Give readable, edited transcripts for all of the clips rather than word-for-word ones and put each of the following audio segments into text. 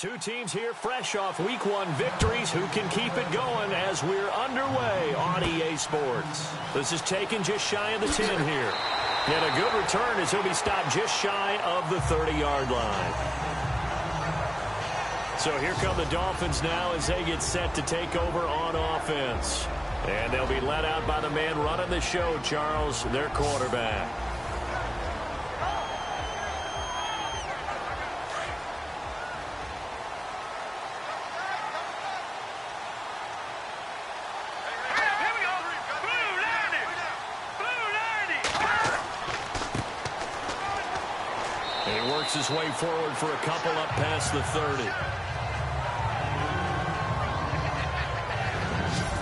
Two teams here fresh off Week 1 victories. Who can keep it going as we're underway on EA Sports? This is taken just shy of the 10 here. And a good return as he'll be stopped just shy of the 30-yard line. So here come the Dolphins now as they get set to take over on offense. And they'll be led out by the man running the show, Charles, their quarterback. He works his way forward for a couple up past the 30.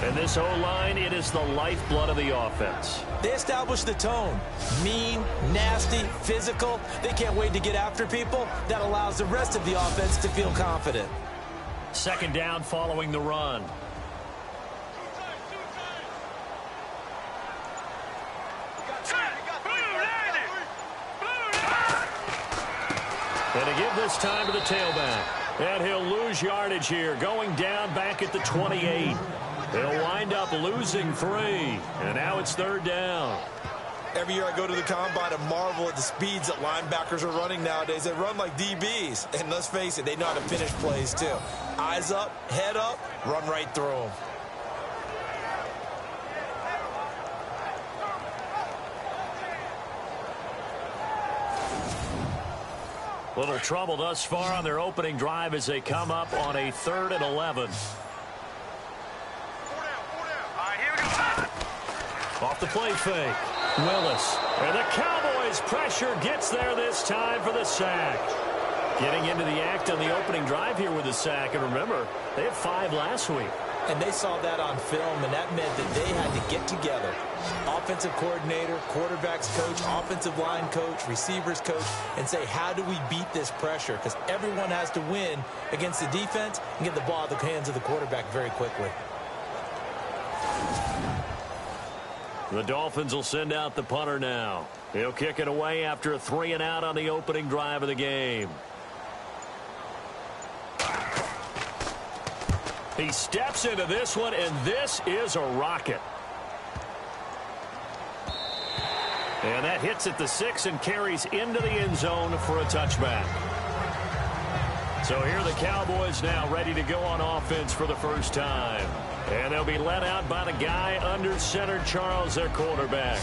And this O-line, it is the lifeblood of the offense. They establish the tone. Mean, nasty, physical. They can't wait to get after people. That allows the rest of the offense to feel confident. Second down following the run. And to give this time to the tailback. And he'll lose yardage here, going down back at the 28. They'll wind up losing 3. And now it's third down. Every year I go to the combine and marvel at the speeds that linebackers are running nowadays. They run like DBs. And let's face it, they know how to finish plays too. Eyes up, head up, run right through them. Little trouble thus far on their opening drive as they come up on a 3rd and 11. Off the play fake. Willis. And the Cowboys pressure gets there this time for the sack. Getting into the act on the opening drive here with the sack. And remember, they had 5 last week. And they saw that on film, and that meant that they had to get together. Offensive coordinator, quarterbacks coach, offensive line coach, receivers coach, and say, how do we beat this pressure? Because everyone has to win against the defense and get the ball out of the hands of the quarterback very quickly. The Dolphins will send out the punter now. He'll kick it away after a 3-and-out on the opening drive of the game. He steps into this one, and this is a rocket. And that hits at the 6 and carries into the end zone for a touchback. So here are the Cowboys now ready to go on offense for the first time. And they'll be led out by the guy under center, Charles, their quarterback.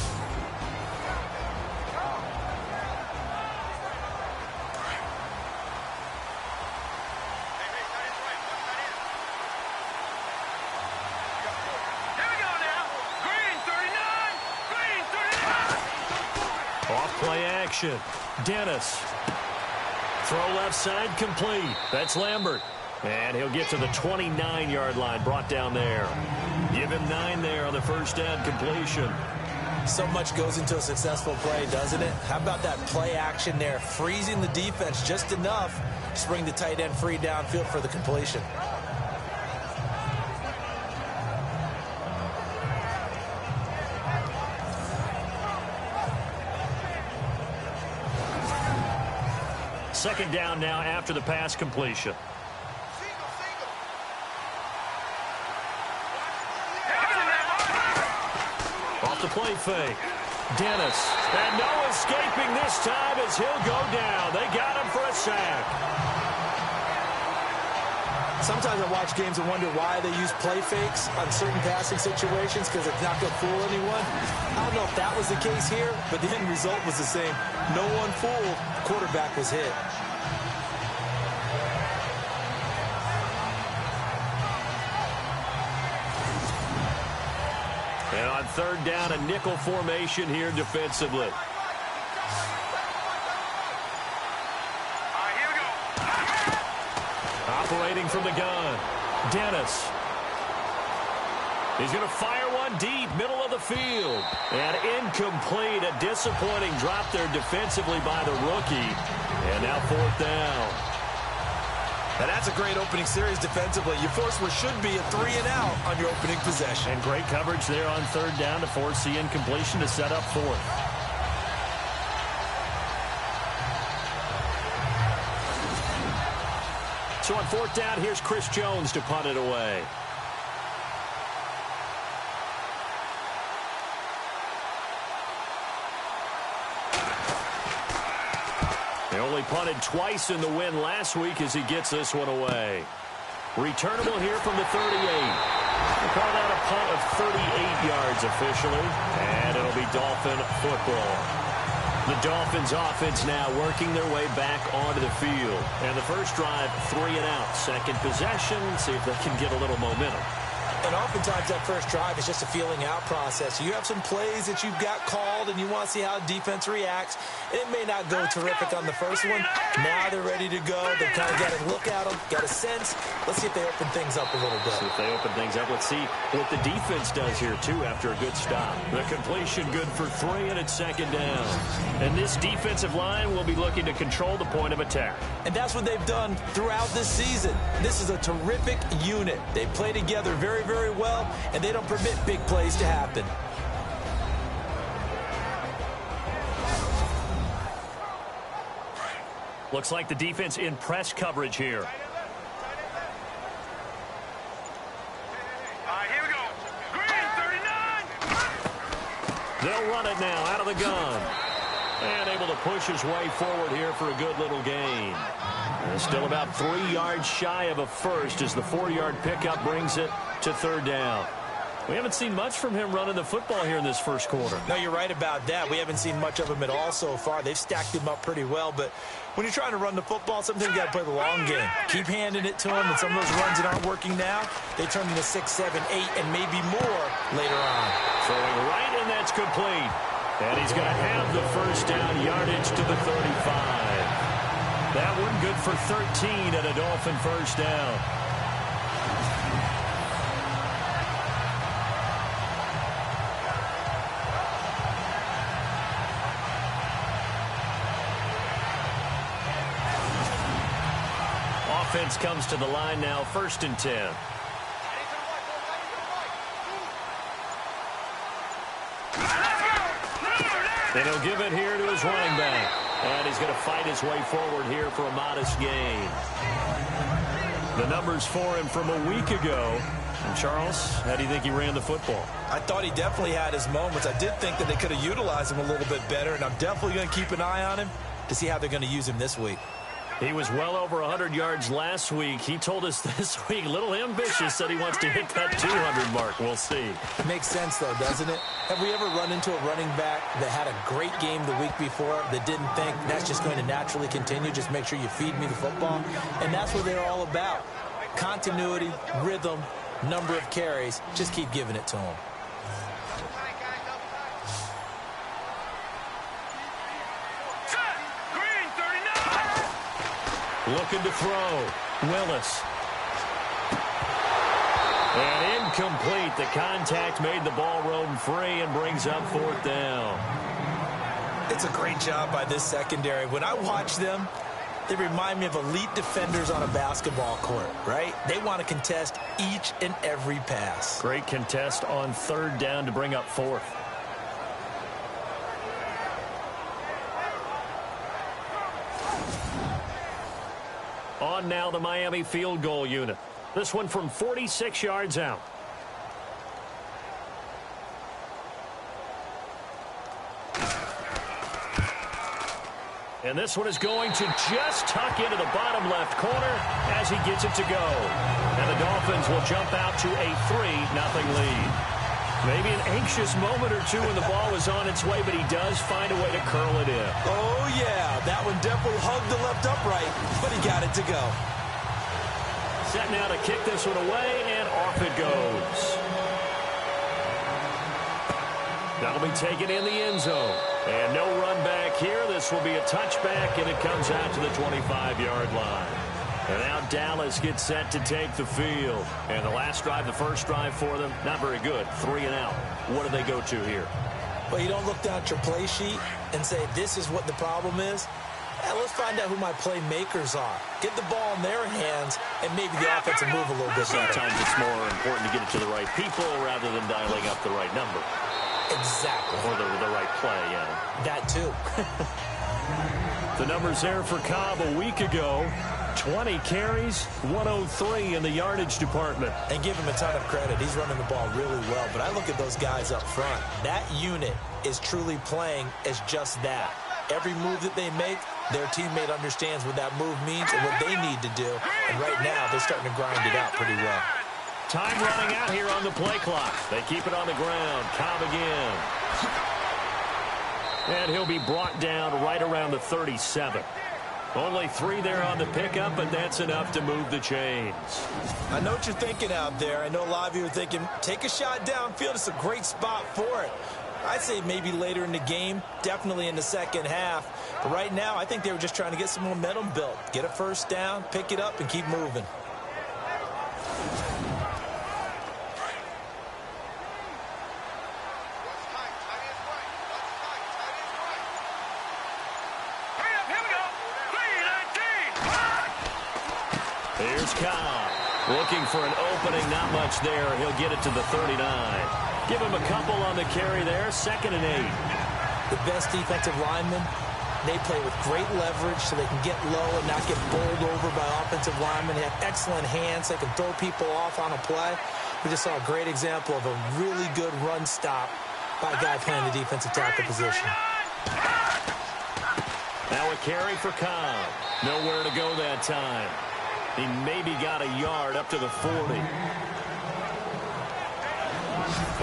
Off-play action. Dennis. Throw left side complete. That's Lambert. And he'll get to the 29-yard line, brought down there. Give him 9 there on the first down completion. So much goes into a successful play, doesn't it? How about that play action there, freezing the defense just enough to bring the tight end free downfield for the completion. Second down now after the pass completion. Off the play fake. Dennis. And no escaping this time as he'll go down. They got him for a sack. Sometimes I watch games and wonder why they use play fakes on certain passing situations because it's not going to fool anyone. I don't know if that was the case here, but the end result was the same. No one fooled. Quarterback was hit. And on third down, a nickel formation here defensively. Operating from the gun. Dennis. He's going to fire one deep, middle of the field. And incomplete. A disappointing drop there defensively by the rookie. And now fourth down. And that's a great opening series defensively. You force what should be a 3-and-out on your opening possession. And great coverage there on third down to force the incompletion to set up fourth. So on fourth down, here's Chris Jones to punt it away. They only punted twice in the win last week as he gets this one away. Returnable here from the 38. We'll call that a punt of 38 yards officially, and it'll be Dolphin football. The Dolphins offense now working their way back onto the field. And the first drive, 3 and out. Second possession, see if they can get a little momentum. And oftentimes that first drive is just a feeling out process. You have some plays that you've got called and you want to see how defense reacts. It may not go terrific on the first one. Now they're ready to go. They've kind of got to look at them, got a sense. Let's see if they open things up a little bit. See if they open things up. Let's see what the defense does here, too, after a good stop. The completion good for 3, and it's second down. And this defensive line will be looking to control the point of attack. And that's what they've done throughout this season. This is a terrific unit. They play together very, very well, and they don't permit big plays to happen. Looks like the defense in press coverage here. All right, here we go. Green, 39. They'll run it now out of the gun. And able to push his way forward here for a good little gain. And still about 3 yards shy of a first as the 4-yard pickup brings it to third down. We haven't seen much from him running the football here in this first quarter. No, you're right about that. We haven't seen much of him at all so far. They've stacked him up pretty well, but when you're trying to run the football, sometimes you got to play the long game. Keep handing it to him, and some of those runs that aren't working now, they turn into 6, 7, 8, and maybe more later on. Throwing right, and that's complete. And he's going to have the first down yardage to the 35. That one good for 13 at a Dolphin first down. Offense comes to the line now, 1st and 10. And he'll give it here to his running back. And he's going to fight his way forward here for a modest gain. The numbers for him from a week ago. And Charles, how do you think he ran the football? I thought he definitely had his moments. I did think that they could have utilized him a little bit better, and I'm definitely going to keep an eye on him to see how they're going to use him this week. He was well over 100 yards last week. He told us this week, a little ambitious, said he wants to hit that 200 mark. We'll see. Makes sense, though, doesn't it? Have we ever run into a running back that had a great game the week before that didn't think that's just going to naturally continue? Just make sure you feed me the football. And that's what they're all about. Continuity, rhythm, number of carries. Just keep giving it to him. Looking to throw. Willis. And incomplete. The contact made the ball roam free and brings up 4th down. It's a great job by this secondary. When I watch them, they remind me of elite defenders on a basketball court, right? They want to contest each and every pass. Great contest on 3rd down to bring up 4th. On now the Miami field goal unit. This one from 46 yards out. And this one is going to just tuck into the bottom left corner as he gets it to go. And the Dolphins will jump out to a 3-0 lead. Maybe an anxious moment or two when the ball was on its way, but he does find a way to curl it in. Oh, yeah. That one definitely hugged the left upright, but he got it to go. Set now to kick this one away, and off it goes. That'll be taken in the end zone. And no run back here. This will be a touchback, and it comes out to the 25-yard line. And now Dallas gets set to take the field. And the last drive, the first drive for them, not very good. 3 and out. What do they go to here? Well, you don't look down at your play sheet and say, this is what the problem is. Let's find out who my playmakers are. Get the ball in their hands, and maybe the offense will move a little bit better. Sometimes it's more important to get it to the right people rather than dialing up the right number. Exactly. Or the right play, yeah. That, too. The numbers there for Cobb a week ago. 20 carries, 103 in the yardage department. And give him a ton of credit. He's running the ball really well. But I look at those guys up front. That unit is truly playing as just that. Every move that they make, their teammate understands what that move means and what they need to do. And right now, they're starting to grind it out pretty well. Time running out here on the play clock. They keep it on the ground. Cobb again. And he'll be brought down right around the 37. Only 3 there on the pickup, but that's enough to move the chains. I know what you're thinking out there. I know a lot of you are thinking, take a shot downfield. It's a great spot for it. I'd say maybe later in the game, definitely in the second half. But right now, I think they were just trying to get some momentum built. Get a first down, pick it up, and keep moving. Here's Cobb. Looking for an opening, not much there. He'll get it to the 39. Give him a couple on the carry there, 2nd and 8. The best defensive linemen, they play with great leverage so they can get low and not get bowled over by offensive linemen. They have excellent hands. They can throw people off on a play. We just saw a great example of a really good run stop by a guy playing the defensive tackle position. Now a carry for Cobb. Nowhere to go that time. He maybe got a yard up to the 40.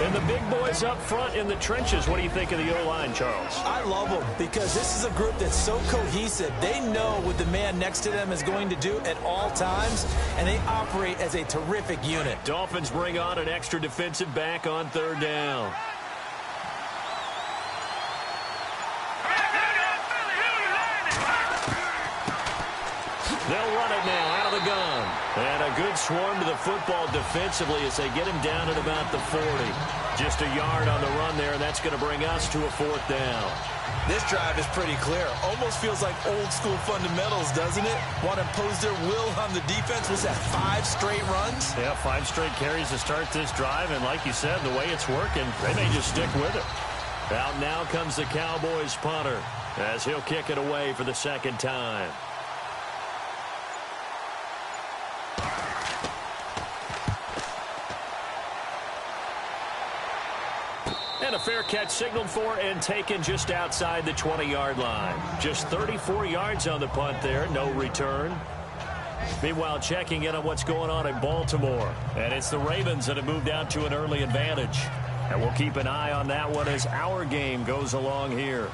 And the big boys up front in the trenches. What do you think of the O-line, Charles? I love them because this is a group that's so cohesive. They know what the man next to them is going to do at all times, and they operate as a terrific unit. Dolphins bring on an extra defensive back on 3rd down. They'll run it now out of the gun. And a good swarm to the football defensively as they get him down at about the 40. Just a yard on the run there, and that's going to bring us to a 4th down. This drive is pretty clear. Almost feels like old-school fundamentals, doesn't it? Want to impose their will on the defense. Was that 5 straight runs? Yeah, 5 straight carries to start this drive, and like you said, the way it's working, they may just stick with it. Out now comes the Cowboys punter as he'll kick it away for the 2nd time. And a fair catch signaled for and taken just outside the 20-yard line. Just 34 yards on the punt there, no return. Meanwhile, checking in on what's going on in Baltimore. And it's the Ravens that have moved out to an early advantage. And we'll keep an eye on that one as our game goes along here.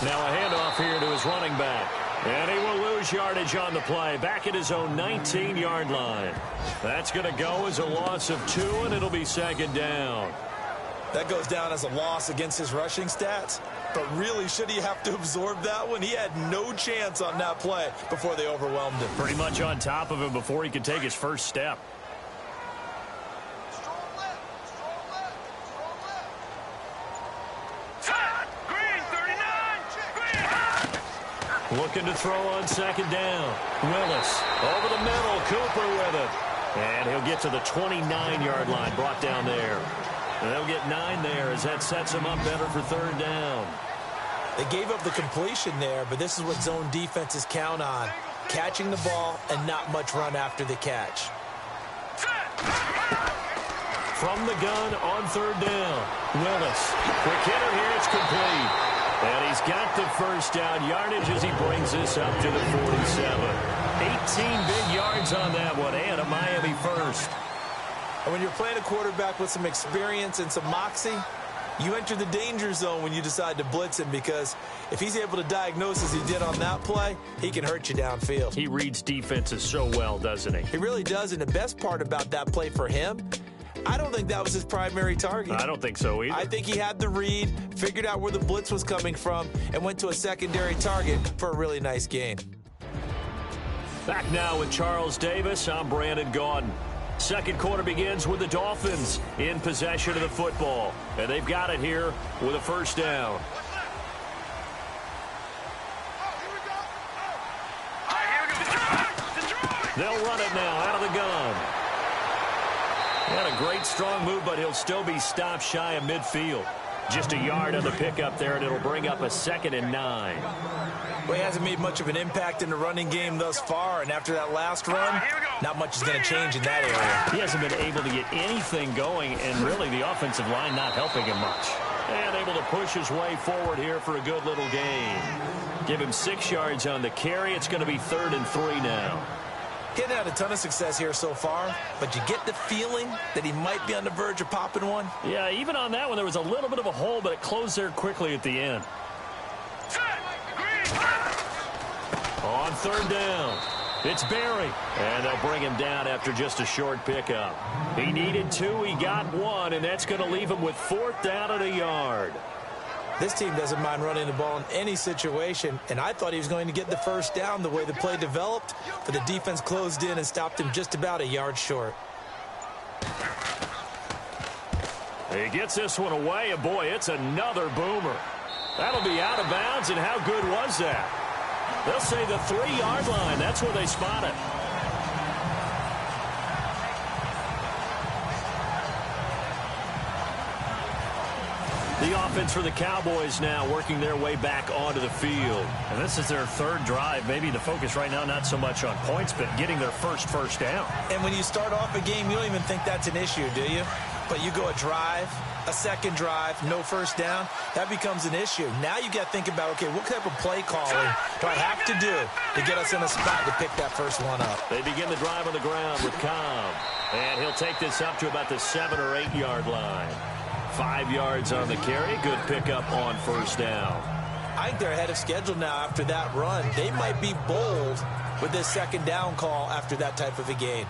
Now a handoff here to his running back. And he will lose yardage on the play. Back at his own 19-yard line. That's going to go as a loss of 2, and it'll be 2nd down. That goes down as a loss against his rushing stats. But really, should he have to absorb that one? He had no chance on that play before they overwhelmed him. Pretty much on top of him before he could take his first step. Looking to throw on 2nd down. Willis over the middle. Cooper with it. And he'll get to the 29-yard line, brought down there. And they'll get 9 there as that sets him up better for 3rd down. They gave up the completion there, but this is what zone defenses count on. Catching the ball and not much run after the catch. From the gun on 3rd down. Willis. Quick hitter here. It's complete. And he's got the first down yardage as he brings this up to the 47. 18 big yards on that one, and a Miami first. And when you're playing a quarterback with some experience and some moxie, you enter the danger zone when you decide to blitz him, because if he's able to diagnose as he did on that play, he can hurt you downfield. He reads defenses so well, doesn't he? He really does, and the best part about that play for him, I don't think that was his primary target. I don't think so either. I think he had the read, figured out where the blitz was coming from, and went to a secondary target for a really nice gain. Back now with Charles Davis, I'm Brandon Gaudin. 2nd quarter begins with the Dolphins in possession of the football. And they've got it here with a first down. They'll run it now out of the gun. Had a great strong move, but he'll still be stopped shy of midfield. Just a yard on the pickup there, and it'll bring up a 2nd and 9. Well, he hasn't made much of an impact in the running game thus far, and after that last run, not much is going to change in that area. He hasn't been able to get anything going, and really the offensive line not helping him much. And able to push his way forward here for a good little gain. Give him 6 yards on the carry. It's going to be 3rd and 3 now. Getting had a ton of success here so far, but you get the feeling that he might be on the verge of popping one. Yeah, even on that one, there was a little bit of a hole, but it closed there quickly at the end. On 3rd down, it's Berry, and they'll bring him down after just a short pickup. He needed 2, he got 1, and that's going to leave him with 4th down and a yard. This team doesn't mind running the ball in any situation, and I thought he was going to get the 1st down the way the play developed, but the defense closed in and stopped him just about a yard short. He gets this one away, and boy, it's another boomer. That'll be out of bounds, and how good was that? They'll say the 3-yard line. That's where they spot it. The offense for the Cowboys now working their way back onto the field. And this is their 3rd drive. Maybe the focus right now not so much on points, but getting their first down. And when you start off a game, you don't even think that's an issue, do you? But you go a drive, a 2nd drive, no 1st down, that becomes an issue. Now you got to think about, okay, what type of play calling do I have to do to get us in a spot to pick that first one up? They begin the drive on the ground with Cobb. And he'll take this up to about the 7- or 8-yard line. 5 yards on the carry. Good pickup on 1st down. I think they're ahead of schedule now after that run. They might be bold with this 2nd down call after that type of a game.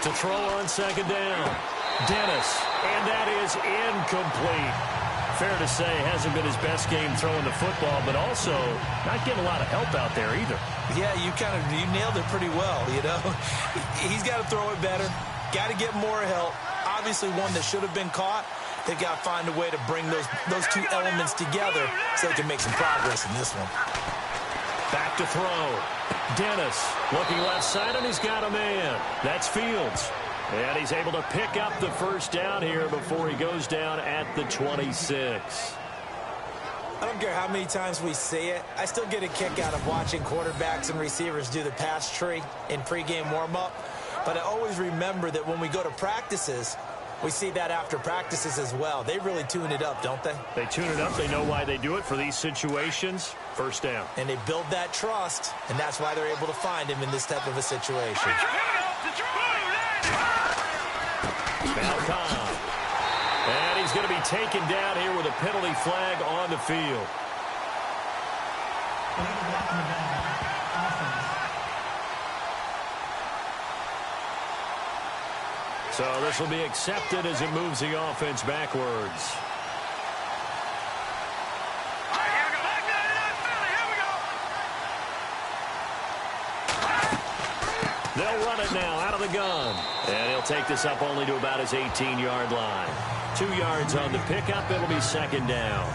To throw on 2nd down. Dennis. And that is incomplete. Fair to say, hasn't been his best game throwing the football, but also not getting a lot of help out there either. Yeah, you nailed it pretty well, you know. He's got to throw it better. Got to get more help. Obviously one that should have been caught. They've got to find a way to bring those 2 elements together so they can make some progress in this one. Back to throw. Dennis looking left side, and he's got a man. That's Fields. And he's able to pick up the 1st down here before he goes down at the 26. I don't care how many times we see it. I still get a kick out of watching quarterbacks and receivers do the pass tree in pregame warm-up. But I always remember that when we go to practices, we see that after practices as well. They really tune it up, don't they? They tune it up. They know why they do it for these situations. 1st down. And they build that trust, and that's why they're able to find him in this type of a situation. Now Cobb. And he's going to be taken down here with a penalty flag on the field. So this will be accepted as it moves the offense backwards. They'll run it now out of the gun. And he'll take this up only to about his 18-yard line. 2 yards on the pickup. It'll be 2nd down.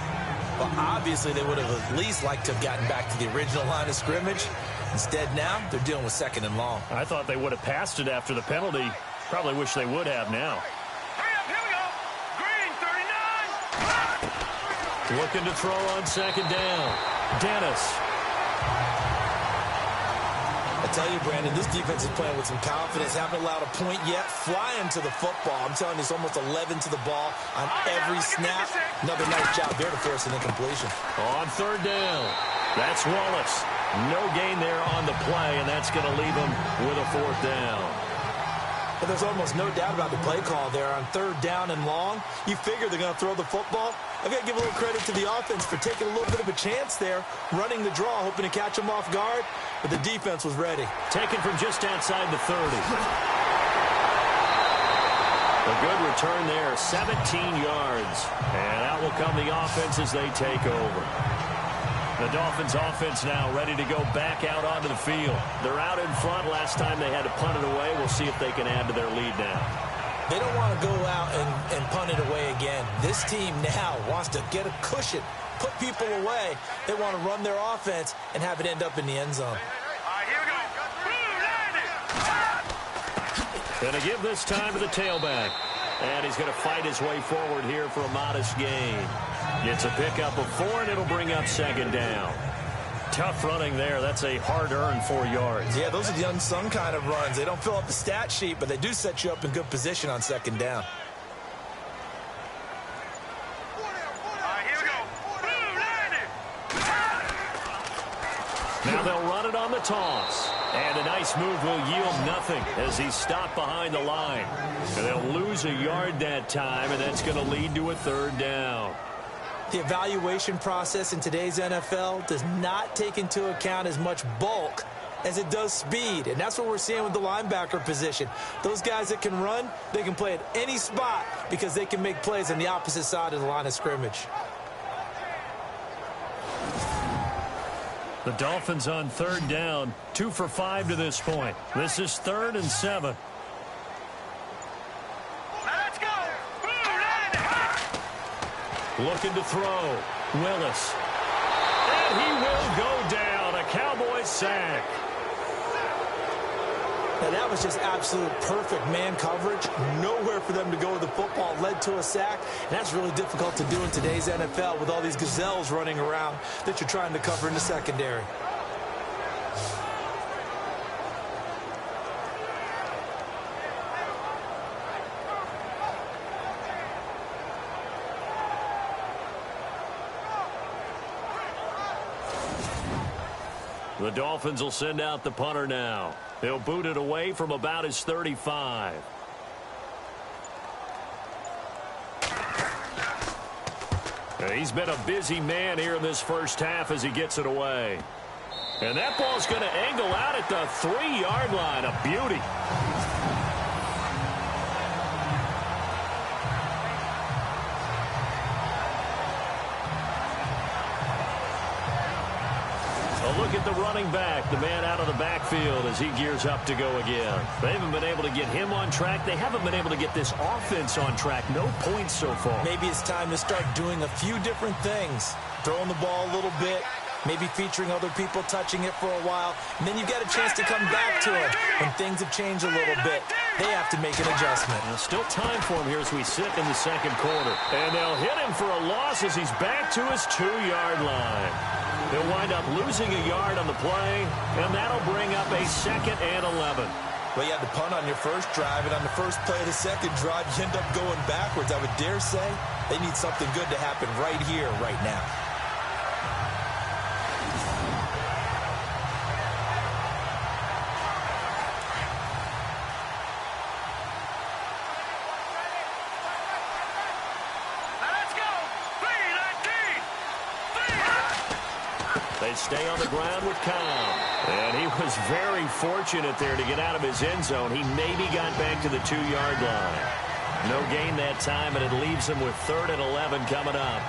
Well, obviously they would have at least liked to have gotten back to the original line of scrimmage. Instead now, they're dealing with 2nd and long. I thought they would have passed it after the penalty. Probably wish they would have now. Here we go. Green, 39. Looking to throw on 2nd down. Dennis. I tell you, Brandon, this defense is playing with some confidence. Haven't allowed a point yet. Flying to the football. I'm telling you, it's almost 11 to the ball on every snap. Another nice job there to force an incompletion. On 3rd down. That's Wallace. No gain there on the play, and that's going to leave him with a 4th down. But there's almost no doubt about the play call there on 3rd down and long. You figure they're going to throw the football. I've got to give a little credit to the offense for taking a little bit of a chance there, running the draw, hoping to catch them off guard, but the defense was ready. Taken from just outside the 30. A good return there, 17 yards. And out will come the offense as they take over. The Dolphins offense now ready to go back out onto the field. They're out in front. Last time they had to punt it away. We'll see if they can add to their lead now. They don't want to go out and punt it away again. This team now wants to get a cushion, put people away. They want to run their offense and have it end up in the end zone. All right, here we go. Blue line. Going to give this time to the tailback. And he's going to fight his way forward here for a modest gain. Gets a pickup of 4, and it'll bring up second down. Tough running there. That's a hard-earned 4 yards. Yeah, those are the unsung kind of runs. They don't fill up the stat sheet, but they do set you up in good position on second down. Now they'll run it on the toss. And a nice move will yield nothing as he's stopped behind the line. And they'll lose a yard that time, and that's going to lead to a third down. The evaluation process in today's NFL does not take into account as much bulk as it does speed. And that's what we're seeing with the linebacker position. Those guys that can run, they can play at any spot because they can make plays on the opposite side of the line of scrimmage. The Dolphins on third down, 2 for 5 to this point. This is 3rd and 7. Let's go. Looking to throw. Willis. And he will go down. A Cowboys sack. Now, that was just absolute perfect man coverage. Nowhere for them to go with the football. Led to a sack. And that's really difficult to do in today's NFL with all these gazelles running around that you're trying to cover in the secondary. The Dolphins will send out the punter now. He'll boot it away from about his 35. He's been a busy man here in this first half as he gets it away. And that ball's going to angle out at the 3-yard line. A beauty. Look at the running back, the man out of the backfield as he gears up to go again. They haven't been able to get him on track. They haven't been able to get this offense on track. No points so far. Maybe it's time to start doing a few different things. Throwing the ball a little bit, maybe featuring other people touching it for a while, and then you've got a chance to come back to it when things have changed a little bit. They have to make an adjustment. Still time for him here as we sit in the second quarter. And they'll hit him for a loss as he's back to his 2-yard line. He'll wind up losing a yard on the play, and that'll bring up a 2nd and 11. Well, you had the punt on your first drive, and on the first play of the second drive, you end up going backwards. I would dare say they need something good to happen right here, right now. They stay on the ground with Cobb. And he was very fortunate there to get out of his end zone. He maybe got back to the 2-yard line. No gain that time, and it leaves him with 3rd and 11 coming up.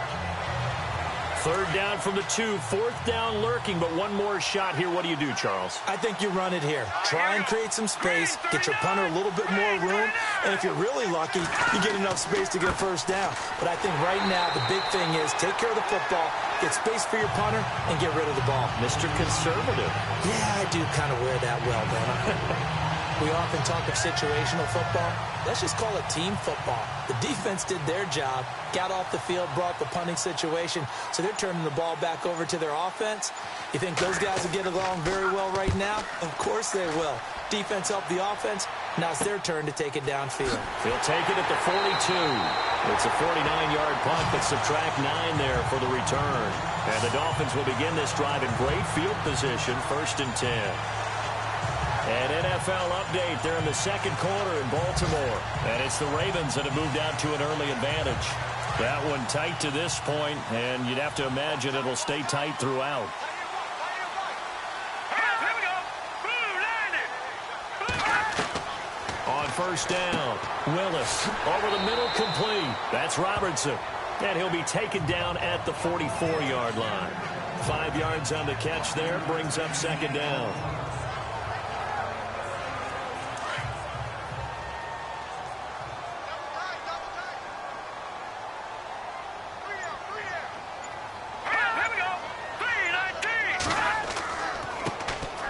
3rd down from the 2, 4th down lurking, but one more shot here. What do you do, Charles? I think you run it here. Try and create some space, get your punter a little bit more room, and if you're really lucky, you get enough space to get first down. But I think right now the big thing is take care of the football, get space for your punter, and get rid of the ball. Mr. Conservative. Yeah, I do kind of wear that well, don't I? We often talk of situational football. Let's just call it team football. The defense did their job, got off the field, brought the punting situation, so they're turning the ball back over to their offense. You think those guys will get along very well right now? Of course they will. Defense helped the offense. Now it's their turn to take it downfield. He'll take it at the 42. It's a 49-yard punt, but subtract 9 there for the return. And the Dolphins will begin this drive in great field position, 1st and 10. An NFL update there in the second quarter in Baltimore. And it's the Ravens that have moved out to an early advantage. That one tight to this point, and you'd have to imagine it'll stay tight throughout. On 1st down, Willis over the middle, complete. That's Robertson. And he'll be taken down at the 44-yard line. 5 yards on the catch there, brings up 2nd down.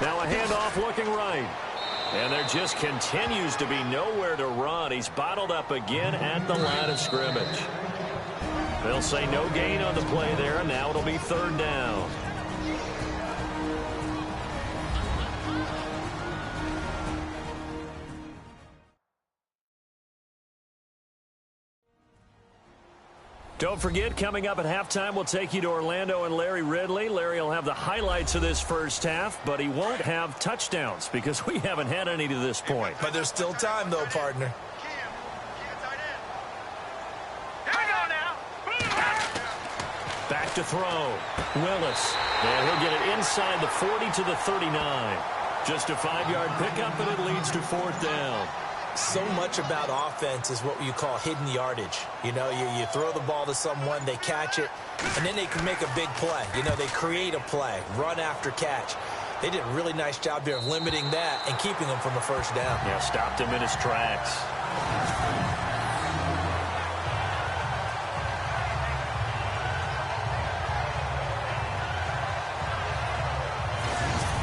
Now a handoff looking right. And there just continues to be nowhere to run. He's bottled up again at the line of scrimmage. They'll say no gain on the play there, and now it'll be 3rd down. Don't forget, coming up at halftime, we'll take you to Orlando and Larry Ridley. Larry will have the highlights of this first half, but he won't have touchdowns because we haven't had any to this point. But there's still time, though, partner. Back to throw. Willis. And he'll get it inside the 40 to the 39. Just a 5-yard pickup, and it leads to 4th down. So much about offense is what you call hidden yardage. You know, you throw the ball to someone, they catch it, and then they can make a big play. You know, they create a play, run after catch. They did a really nice job there of limiting that and keeping him from a first down. Yeah, stopped him in his tracks.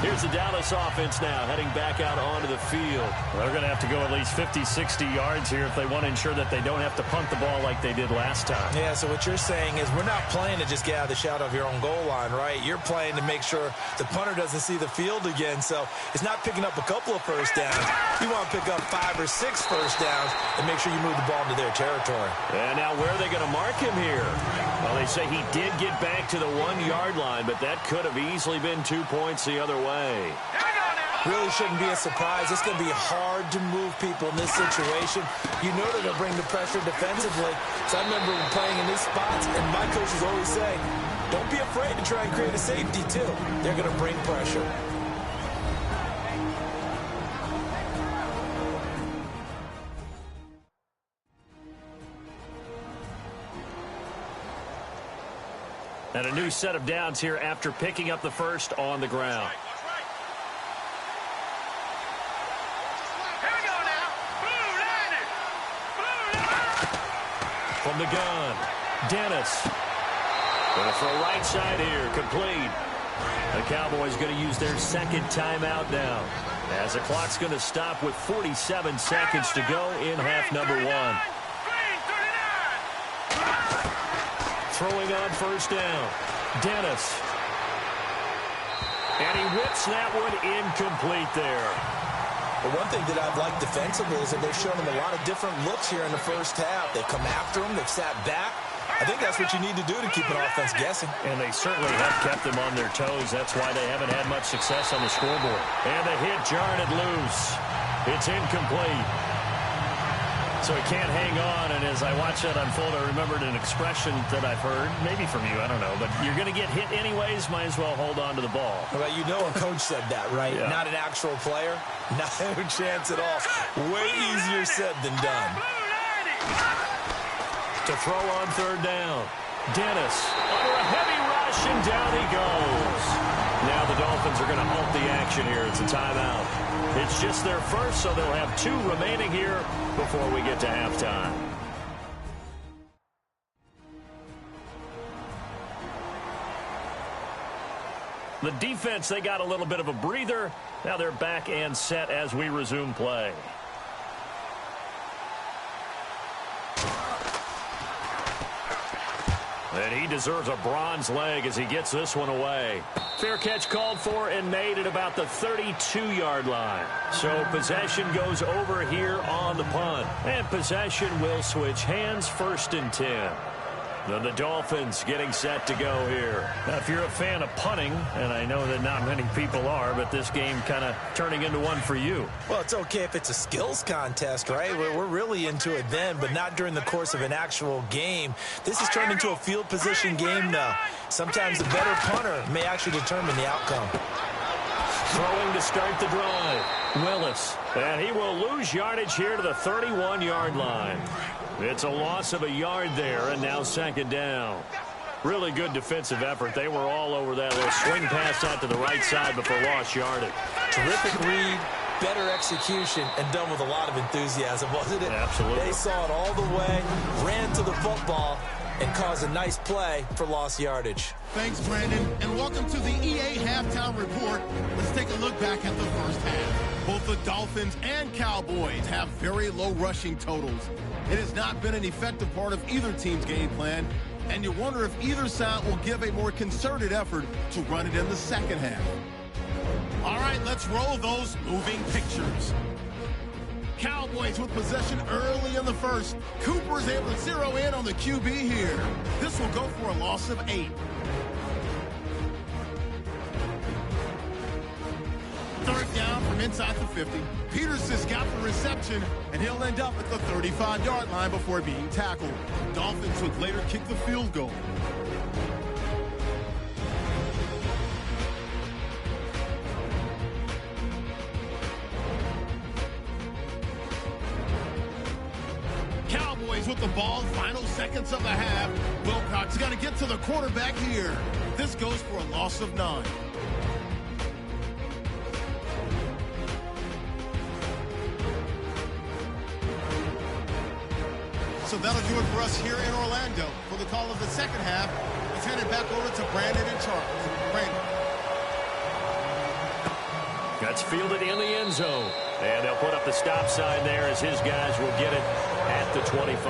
Here's the Dallas offense now heading back out onto the field. They're going to have to go at least 50, 60 yards here if they want to ensure that they don't have to punt the ball like they did last time. Yeah, so what you're saying is we're not playing to just get out of the shadow of your own goal line, right? You're playing to make sure the punter doesn't see the field again. So it's not picking up a couple of first downs. You want to pick up 5 or 6 first downs and make sure you move the ball into their territory. And now where are they going to mark him here? Well, they say he did get back to the 1-yard line, but that could have easily been 2 points the other way. Really shouldn't be a surprise. It's going to be hard to move people in this situation. You know they're going to bring the pressure defensively. So I remember playing in these spots, and my coaches always say, don't be afraid to try and create a safety, too. They're going to bring pressure. And a new set of downs here after picking up the first on the ground. From the gun, Dennis. Going to throw right side here, complete. The Cowboys going to use their 2nd timeout now, as the clock's going to stop with 47 seconds to go in half number 1. Throwing on first down, Dennis. And he whips that one incomplete there. But one thing that I've liked defensively is that they've shown him a lot of different looks here in the first half. They've come after him. They've sat back. I think that's what you need to do to keep an offense guessing. And they certainly have kept them on their toes. That's why they haven't had much success on the scoreboard. And the hit jarred it loose. It's incomplete. So he can't hang on, and as I watch that unfold, I remembered an expression that I've heard, maybe from you, I don't know, but you're going to get hit anyways, might as well hold on to the ball. Well, you know a coach said that, right? Yeah. Not an actual player. No chance at all. Way easier said than done. To throw on 3rd down, Dennis under a heavy rush, and down he goes. Now the Dolphins are going to halt the action here. It's a timeout. It's just their first, so they'll have 2 remaining here before we get to halftime. The defense, they got a little bit of a breather. Now they're back and set as we resume play. And he deserves a bronze leg as he gets this one away. Fair catch called for and made at about the 32-yard line. So possession goes over here on the punt. And possession will switch hands, 1st and 10. Then the Dolphins getting set to go here. Now, if you're a fan of punting, and I know that not many people are, but this game kind of turning into one for you. Well, it's okay if it's a skills contest, right? We're really into it then, but not during the course of an actual game. This has turned into a field position game now. Sometimes the better punter may actually determine the outcome. Throwing to start the drive, Willis. And he will lose yardage here to the 31-yard line. It's a loss of a yard there, and now 2nd down. Really good defensive effort. They were all over that little swing pass out to the right side before lost yardage. Terrific read, better execution, and done with a lot of enthusiasm, wasn't it? Absolutely. They saw it all the way, ran to the football, and cause a nice play for lost yardage. Thanks, Brandon, and welcome to the EA Halftime Report. Let's take a look back at the first half. Both the Dolphins and Cowboys have very low rushing totals. It has not been an effective part of either team's game plan, and you wonder if either side will give a more concerted effort to run it in the second half. All right, let's roll those moving pictures. Cowboys with possession early in the first. Cooper's able to zero in on the QB here. This will go for a loss of 8. Third down from inside the 50. Peterson's got the reception, and he'll end up at the 35-yard line before being tackled. Dolphins would later kick the field goal. Cowboys with the ball, final seconds of the half. Wilcox got to get to the quarterback here. This goes for a loss of 9. So that'll do it for us here in Orlando. For the call of the second half, let's hand it back over to Brandon and Charles. Brandon. That's fielded in the end zone. And they'll put up the stop sign there as his guys will get it at the 25.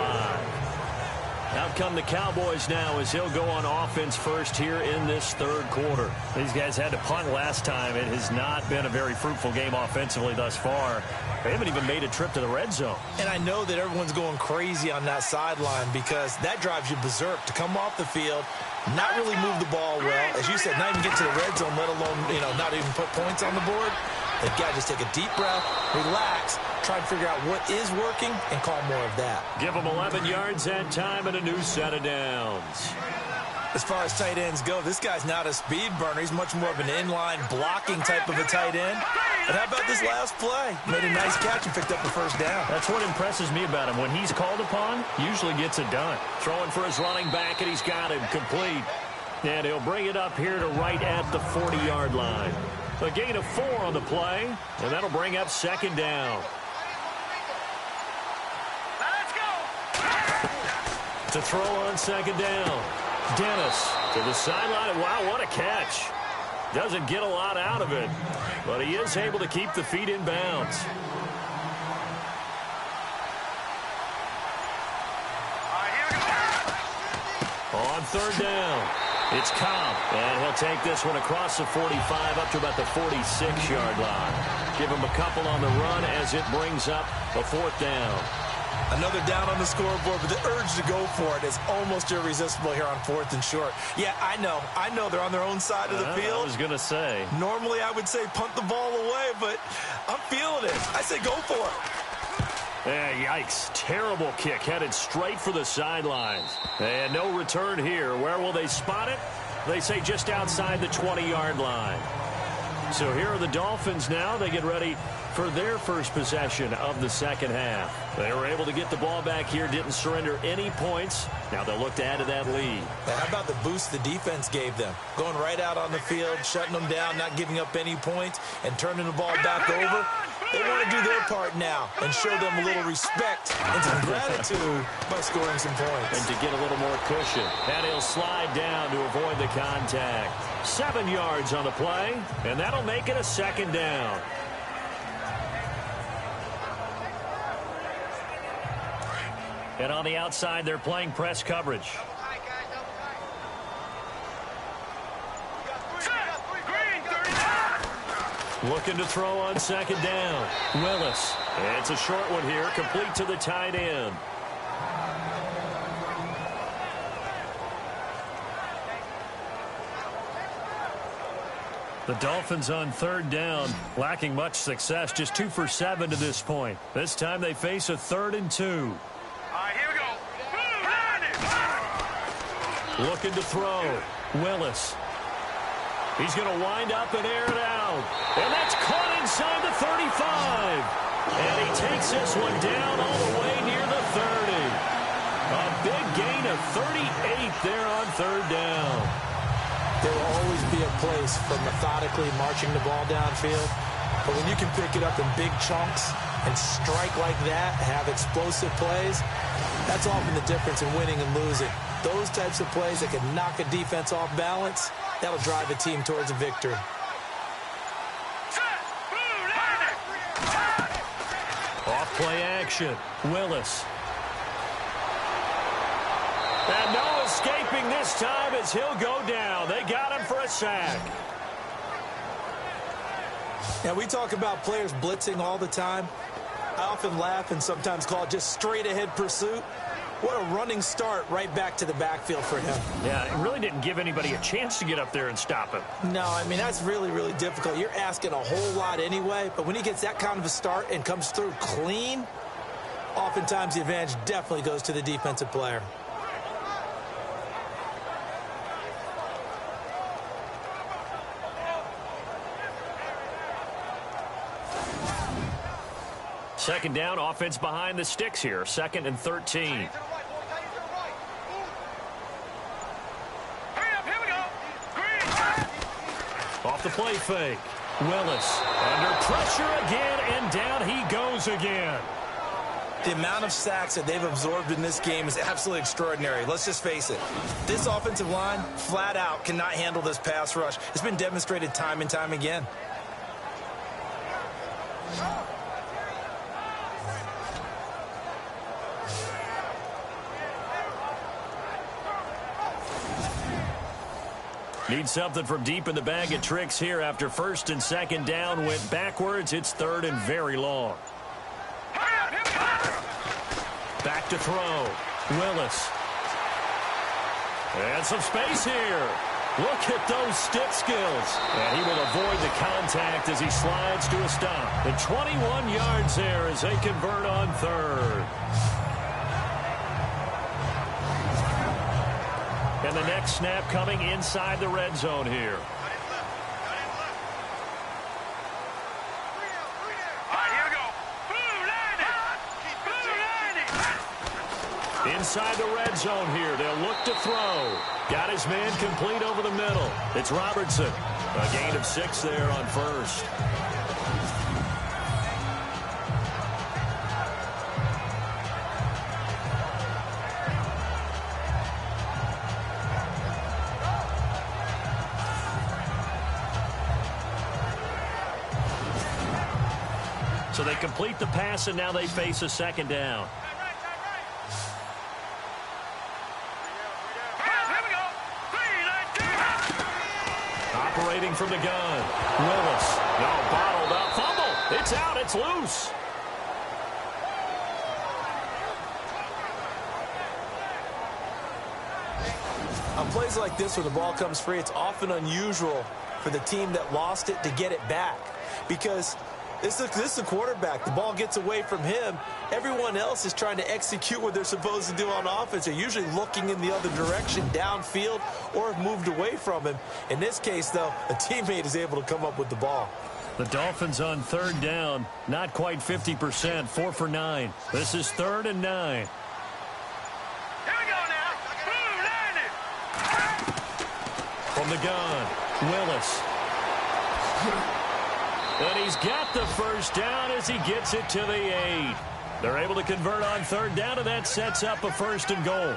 Out come the Cowboys now as he'll go on offense first here in this third quarter. These guys had to punt last time. It has not been a very fruitful game offensively thus far. They haven't even made a trip to the red zone. And I know that everyone's going crazy on that sideline because that drives you berserk to come off the field, not really move the ball well. As you said, not even get to the red zone, let alone, not even put points on the board. They've got to just take a deep breath, relax, try to figure out what is working, and call more of that. Give them 11 yards that time and a new set of downs. As far as tight ends go, this guy's not a speed burner. He's much more of an inline blocking type of a tight end. And how about this last play? Made a nice catch and picked up the first down. That's what impresses me about him. When he's called upon, usually gets it done. Throwing for his running back, and he's got him complete. And he'll bring it up here to right at the 40-yard line. A gain of 4 on the play, and that'll bring up second down. Let's go. To throw on second down. Dennis to the sideline. Wow, what a catch. Doesn't get a lot out of it, but he is able to keep the feet in bounds. On third down, it's Cobb, and he'll take this one across the 45 up to about the 46-yard line. Give him a couple on the run as it brings up a fourth down. Another down on the scoreboard, but the urge to go for it is almost irresistible here on 4th and short. Yeah, I know they're on their own side of the field. I was going to say. Normally I would say punt the ball away, but I'm feeling it. I say go for it. Yikes. Terrible kick headed straight for the sidelines. And no return here. Where will they spot it? They say just outside the 20-yard line. So here are the Dolphins now. They get ready for their first possession of the second half. They were able to get the ball back here, didn't surrender any points. Now they'll look to add to that lead. Now, how about the boost the defense gave them? Going right out on the field, shutting them down, not giving up any points, and turning the ball back over. They want to do their part now and show them a little respect and some gratitude by scoring some points. And to get a little more cushion. And he'll slide down to avoid the contact. 7 yards on the play, and that'll make it a second down. And on the outside, they're playing press coverage. Looking to throw on second down. Willis. It's a short one here, complete to the tight end. The Dolphins on third down, lacking much success, just 2 for 7 to this point. This time they face a 3rd and 2. All right, here we go. Looking to throw. Willis. He's going to wind up and air it out. And that's caught inside the 35. And he takes this one down all the way near the 30. A big gain of 38 there on third down. There will always be a place for methodically marching the ball downfield. But when you can pick it up in big chunks and strike like that, have explosive plays, that's often the difference in winning and losing. those types of plays that can knock a defense off balance, that'll drive a team towards a victory. Off play action. Willis. And no escaping this time as he'll go down. They got him for a sack. Now, we talk about players blitzing all the time. I often laugh and sometimes call it just straight-ahead pursuit. What a running start right back to the backfield for him. Yeah, it really didn't give anybody a chance to get up there and stop him. No, I mean, that's really, really difficult. You're asking a whole lot anyway, but when he gets that kind of a start and comes through clean, oftentimes the advantage definitely goes to the defensive player. Second down, offense behind the sticks here. 2nd and 13. Off the play fake. Willis under pressure again, and down he goes again. The amount of sacks that they've absorbed in this game is absolutely extraordinary. Let's just face it. This offensive line, flat out, cannot handle this pass rush. It's been demonstrated time and time again. Need something from deep in the bag of tricks here after 1st and 2nd down went backwards. It's 3rd and very long. Back to throw. Willis. And some space here. Look at those stick skills. And he will avoid the contact as he slides to a stop. And 21 yards there as they convert on 3rd. And the next snap coming inside the red zone here. Inside the red zone here. They'll look to throw. Got his man complete over the middle. It's Robertson. A gain of 6 there on 1st. So they complete the pass, and now they face a 2nd down. Operating from the gun. Willis. No, bottled up. Fumble. It's out. It's loose. On plays like this where the ball comes free, it's often unusual for the team that lost it to get it back. Because this is the quarterback. The ball gets away from him. Everyone else is trying to execute what they're supposed to do on offense. They're usually looking in the other direction, downfield, or have moved away from him. In this case, though, a teammate is able to come up with the ball. The Dolphins on 3rd down. Not quite 50%. 4 for 9. This is 3rd and 9. From the gun, Willis. And he's got the 1st down as he gets it to the 8. They're able to convert on 3rd down, and that sets up a 1st and goal.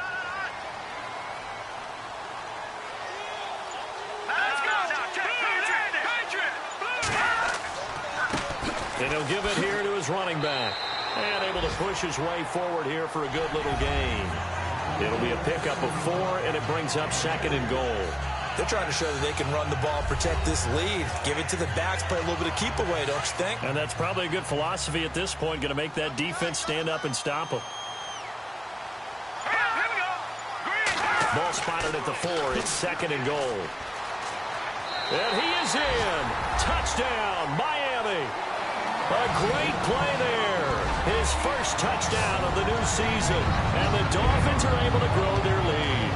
And he'll give it here to his running back. And able to push his way forward here for a good little gain. It'll be a pickup of 4, and it brings up 2nd and goal. They're trying to show that they can run the ball, protect this lead, give it to the backs, play a little bit of keep away, don't you think? And that's probably a good philosophy at this point, going to make that defense stand up and stop them. Ball spotted at the 4. It's 2nd and goal. And he is in. Touchdown, Miami. A great play there. His first touchdown of the new season. And the Dolphins are able to grow their lead.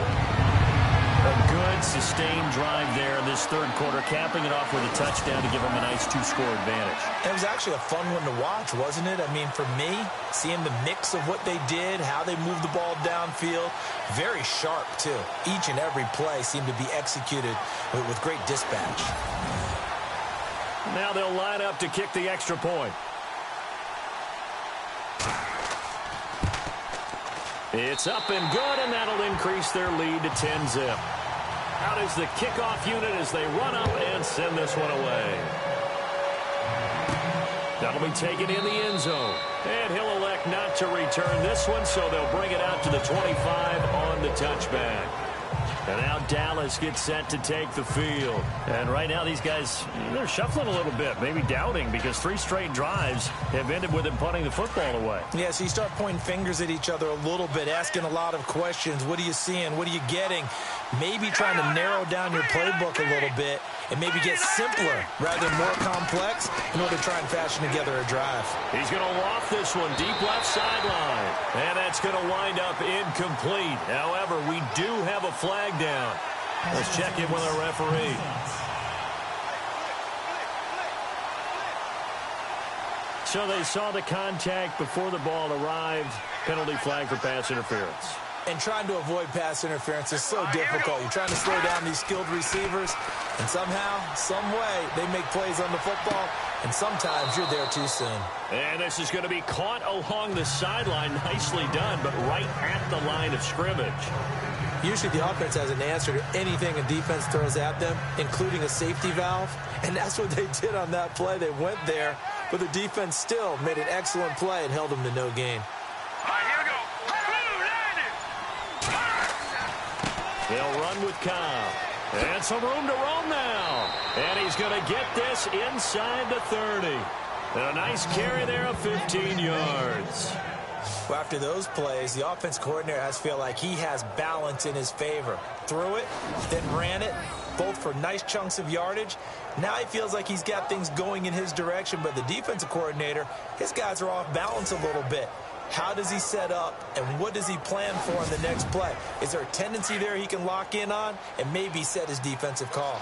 A good, sustained drive there in this 3rd quarter, capping it off with a touchdown to give them a nice 2-score advantage. It was actually a fun one to watch, wasn't it? I mean, for me, seeing the mix of what they did, how they moved the ball downfield, very sharp, too. Each and every play seemed to be executed with great dispatch. Now they'll line up to kick the extra point. It's up and good, and that'll increase their lead to 10-zip. Out is the kickoff unit as they run up and send this one away. That'll be taken in the end zone. And he'll elect not to return this one, so they'll bring it out to the 25 on the touchback. And now Dallas gets set to take the field. And right now these guys, they're shuffling a little bit, maybe doubting, because 3 straight drives have ended with them punting the football away. Yeah, so you start pointing fingers at each other a little bit, asking a lot of questions. What are you seeing? What are you getting? Maybe trying to narrow down your playbook a little bit and maybe get simpler rather than more complex in order to try and fashion together a drive. He's going to loft this one deep left sideline. And that's going to wind up incomplete. However, we do have a flag down. Let's check in with our referee. So they saw the contact before the ball arrived. Penalty flag for pass interference. And trying to avoid pass interference is so difficult. You're trying to slow down these skilled receivers, and somehow, some way, they make plays on the football, and sometimes you're there too soon. And this is going to be caught along the sideline. Nicely done, but right at the line of scrimmage. Usually the offense has an answer to anything a defense throws at them, including a safety valve, and that's what they did on that play. They went there, but the defense still made an excellent play and held them to no gain. They'll run with Cobb. And some room to roam now. And he's going to get this inside the 30. And a nice carry there of 15 yards. Well, after those plays, the offense coordinator has to feel like he has balance in his favor. Threw it, then ran it, both for nice chunks of yardage. Now he feels like he's got things going in his direction, but the defensive coordinator, his guys are off balance a little bit. How does he set up, and what does he plan for on the next play? Is there a tendency there he can lock in on and maybe set his defensive call?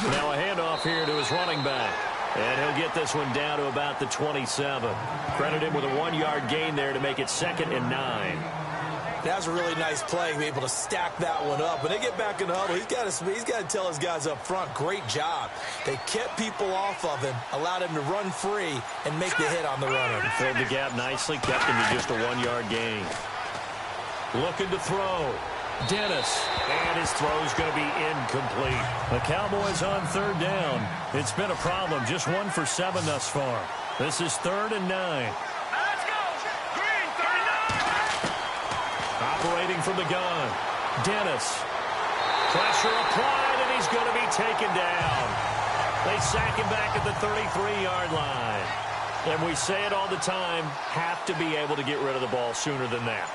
Now a handoff here to his running back. And he'll get this one down to about the 27. Credit him with a 1-yard gain there to make it 2nd and 9. That was a really nice play to be able to stack that one up. When they get back in the huddle, he's got to tell his guys up front, great job. They kept people off of him, allowed him to run free, and make the hit on the runner. Filled the gap nicely, kept him to just a 1-yard gain. Looking to throw. Dennis, and his throw's going to be incomplete. The Cowboys on 3rd down. It's been a problem, just 1 for 7 thus far. This is 3rd and 9. Operating from the gun. Dennis. Pressure applied, and he's going to be taken down. They sack him back at the 33-yard line. And we say it all the time, have to be able to get rid of the ball sooner than that.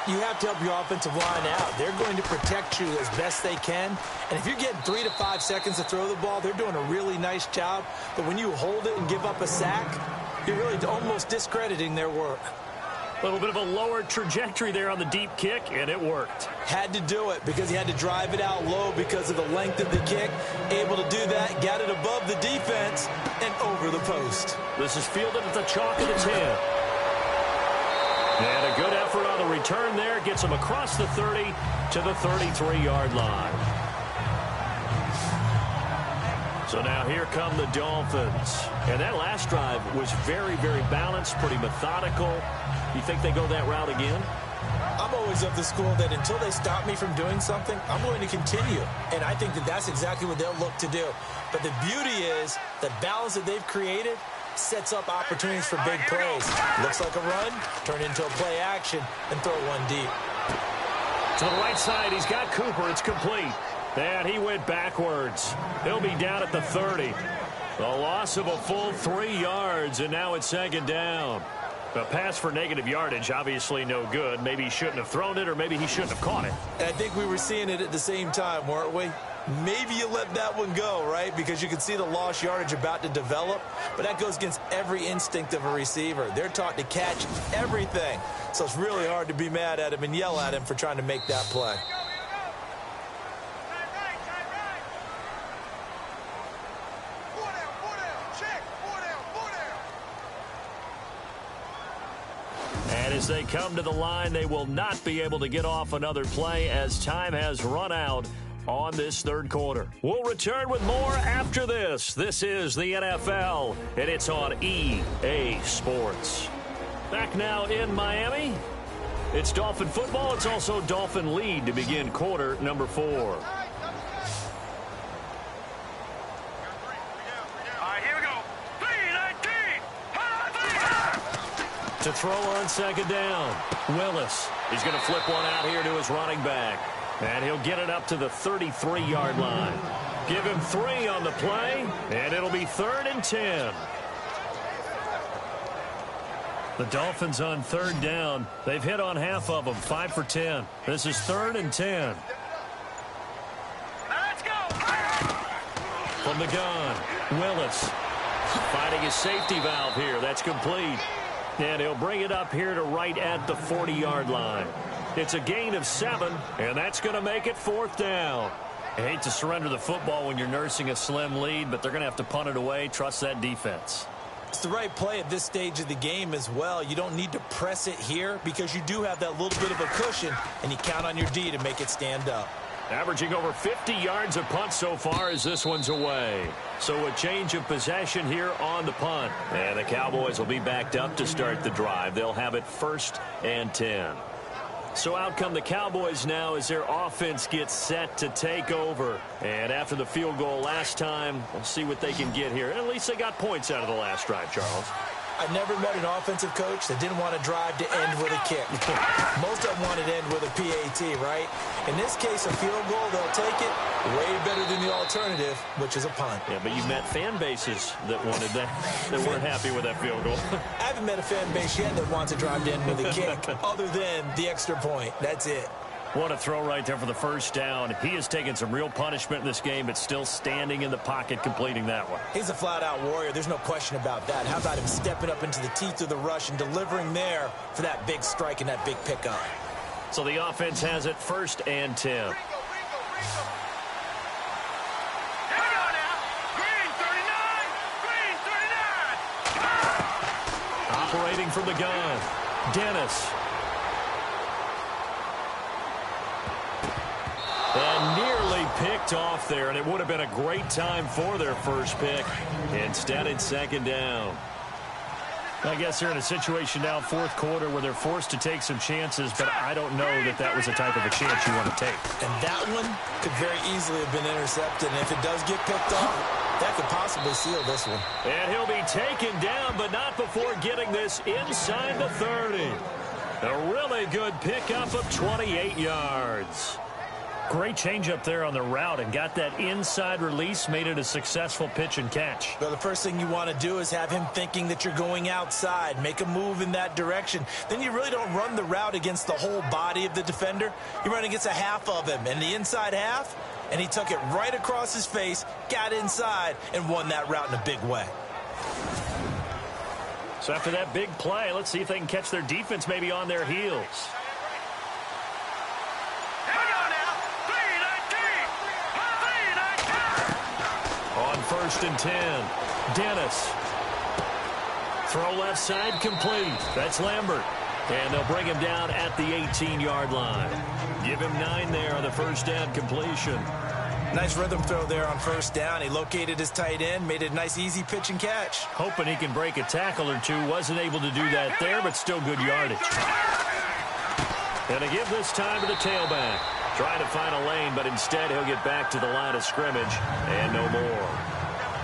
You have to help your offensive line out. They're going to protect you as best they can. And if you're getting 3 to 5 seconds to throw the ball, they're doing a really nice job. But when you hold it and give up a sack, you're really almost discrediting their work. A little bit of a lower trajectory there on the deep kick, and it worked. Had to do it because he had to drive it out low because of the length of the kick. Able to do that, got it above the defense and over the post. This is fielded at the chalk of the 10. And a good effort on the return there. Gets him across the 30 to the 33-yard line. So now here come the Dolphins. And that last drive was very, very balanced, pretty methodical. You think they go that route again? I'm always of the school that until they stop me from doing something, I'm going to continue. And I think that that's exactly what they'll look to do. But the beauty is the balance that they've created sets up opportunities for big plays. Looks like a run, turn into a play action, and throw one deep. To the right side, he's got Cooper. It's complete. And he went backwards. He'll be down at the 30. The loss of a full 3 yards, and now it's 2nd down. A pass for negative yardage, obviously no good. Maybe he shouldn't have thrown it, or maybe he shouldn't have caught it. And I think we were seeing it at the same time, weren't we? Maybe you let that one go, right? Because you can see the lost yardage about to develop. But that goes against every instinct of a receiver. They're taught to catch everything. So it's really hard to be mad at him and yell at him for trying to make that play. And as they come to the line, they will not be able to get off another play as time has run out on this third quarter. We'll return with more after this. This is the NFL, and it's on EA Sports. Back now in Miami. It's Dolphin football. It's also Dolphin lead to begin quarter number 4. All right, here we go. 3-19. To throw on second down, Willis. He's going to flip one out here to his running back. And he'll get it up to the 33-yard line. Give him 3 on the play, and it'll be 3rd and 10. The Dolphins on third down. They've hit on half of them, 5 for 10. This is 3rd and 10. Let's go. From the gun, Willis finding his safety valve here. That's complete. And he'll bring it up here to right at the 40-yard line. It's a gain of 7, and that's going to make it 4th down. I hate to surrender the football when you're nursing a slim lead, but they're going to have to punt it away. Trust that defense. It's the right play at this stage of the game as well. You don't need to press it here because you do have that little bit of a cushion, and you count on your D to make it stand up. Averaging over 50 yards a punt so far as this one's away. So a change of possession here on the punt. And the Cowboys will be backed up to start the drive. They'll have it 1st and 10. So out come the Cowboys now as their offense gets set to take over. And after the field goal last time, we'll see what they can get here. At least they got points out of the last drive, Charles. I've never met an offensive coach that didn't want to drive to end with a kick. Most of them wanted to end with a PAT, right? In this case, a field goal, they'll take it way better than the alternative, which is a punt. Yeah, but you've met fan bases that wanted that, that weren't happy with that field goal. I haven't met a fan base yet that wants to drive to end with a kick, other than the extra point. That's it. What a throw right there for the 1st down. He has taken some real punishment in this game, but still standing in the pocket completing that one. He's a flat-out warrior. There's no question about that. How about him stepping up into the teeth of the rush and delivering there for that big strike and that big pickup? So the offense has it 1st and 10. Here we go now. Green 39. Green 39. Operating from the gun, Dennis. And nearly picked off there, and it would have been a great time for their first pick. Instead, it's 2nd down. I guess they're in a situation now, 4th quarter, where they're forced to take some chances, but I don't know that that was the type of a chance you want to take. And that one could very easily have been intercepted, and if it does get picked off, that could possibly seal this one. And he'll be taken down, but not before getting this inside the 30. A really good pickup of 28 yards. Great change up there on the route and got that inside release, made it a successful pitch and catch. Well, the first thing you want to do is have him thinking that you're going outside, make a move in that direction. Then you really don't run the route against the whole body of the defender. You run against a half of him, and the inside half, and he took it right across his face, got inside, and won that route in a big way. So after that big play, let's see if they can catch their defense maybe on their heels. On 1st and 10, Dennis. Throw left side complete. That's Lambert. And they'll bring him down at the 18-yard line. Give him 9 there on the 1st down completion. Nice rhythm throw there on 1st down. He located his tight end, made it a nice easy pitch and catch. Hoping he can break a tackle or two. Wasn't able to do that there, but still good yardage. And to give this time to the tailback. Trying to find a lane, but instead he'll get back to the line of scrimmage. And no more.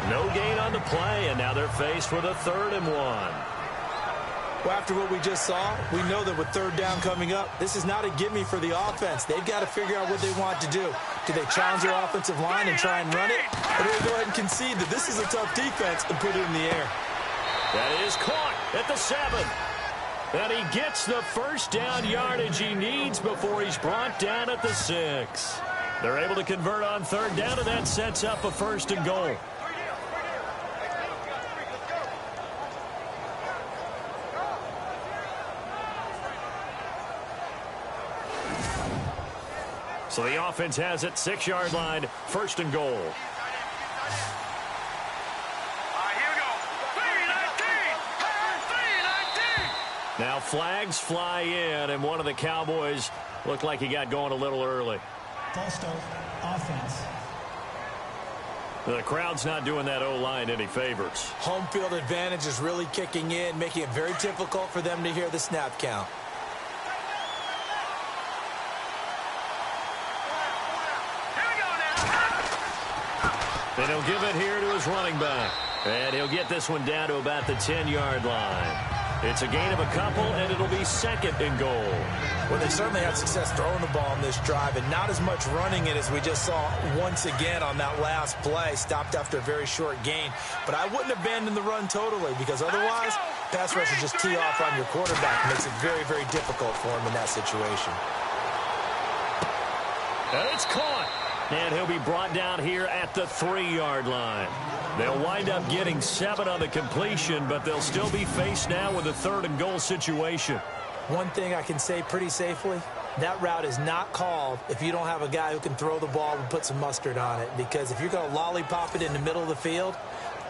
No gain on the play, and now they're faced with a 3rd and 1. Well, after what we just saw, we know that with 3rd down coming up, this is not a gimme for the offense. They've got to figure out what they want to do. Do they challenge their offensive line and try and run it? Or do they go ahead and concede that this is a tough defense and put it in the air? That is caught at the 7. And he gets the 1st down yardage he needs before he's brought down at the 6. They're able to convert on 3rd down, and that sets up a 1st and goal. So the offense has it, 6-yard line, 1st and goal. Now flags fly in, and one of the Cowboys looked like he got going a little early. False start offense. The crowd's not doing that O-line any favors. Home field advantage is really kicking in, making it very difficult for them to hear the snap count. And he'll give it here to his running back. And he'll get this one down to about the 10-yard line. It's a gain of a couple, and it'll be second and goal. Well, they certainly had success throwing the ball on this drive, and not as much running it as we just saw once again on that last play. Stopped after a very short gain. But I wouldn't abandon the run totally, because otherwise, pass rush will just tee off on your quarterback. Makes it very, very difficult for him in that situation. And it's caught. And he'll be brought down here at the 3-yard line. They'll wind up getting 7 on the completion, but they'll still be faced now with a 3rd and goal situation. One thing I can say pretty safely, that route is not called if you don't have a guy who can throw the ball and put some mustard on it. Because if you're going to lollipop it in the middle of the field,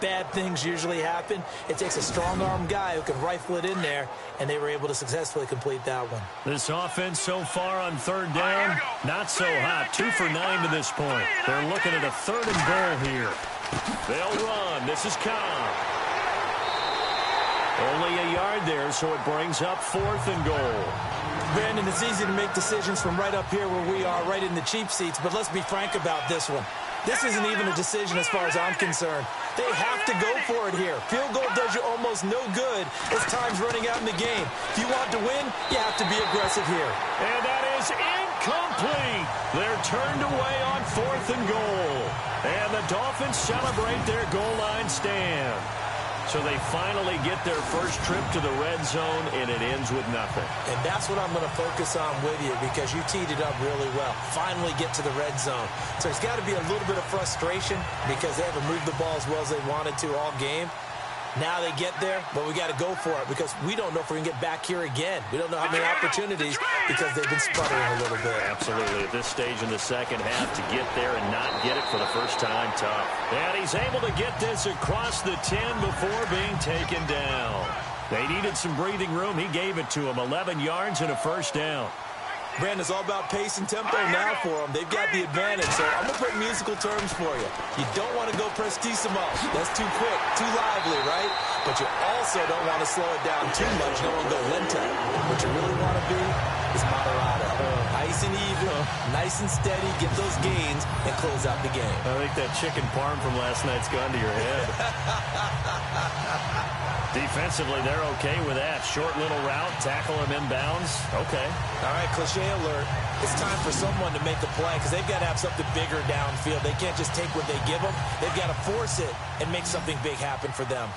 bad things usually happen. It takes a strong-arm guy who can rifle it in there, and they were able to successfully complete that one. This offense so far on 3rd down, not so hot. 2 for 9 to this point. They're looking at a 3rd and goal here. They'll run. This is Cobb. Only a yard there, so it brings up 4th and goal. Brandon, it's easy to make decisions from right up here where we are, right in the cheap seats, but let's be frank about this one. This isn't even a decision as far as I'm concerned. They have to go for it here. Field goal does you almost no good as time's running out in the game. If you want to win, you have to be aggressive here. And that is incomplete. They're turned away on 4th and goal. And the Dolphins celebrate their goal line stand. So they finally get their first trip to the red zone, and it ends with nothing. And that's what I'm going to focus on with you, because you teed it up really well. Finally get to the red zone. So there's got to be a little bit of frustration because they haven't moved the ball as well as they wanted to all game. Now they get there, but we got to go for it because we don't know if we're going to get back here again. We don't know how many opportunities because they've been sputtering a little bit. Absolutely. At this stage in the second half, to get there and not get it for the first time, tough. And he's able to get this across the 10 before being taken down. They needed some breathing room. He gave it to him. 11 yards and a first down. Brandon, it's all about pace and tempo now for them. They've got the advantage, so I'm going to put musical terms for you. You don't want to go prestissimo. That's too quick, too lively, right? But you also don't want to slow it down too much. You don't want to go lento. What you really want to be is moderado. Nice and even, nice and steady, get those gains, and close out the game. I think that chicken parm from last night's gone to your head. Defensively, they're okay with that. Short little route, tackle him inbounds. Okay. All right, cliche alert. It's time for someone to make a play because they've got to have something bigger downfield. They can't just take what they give them. They've got to force it and make something big happen for them.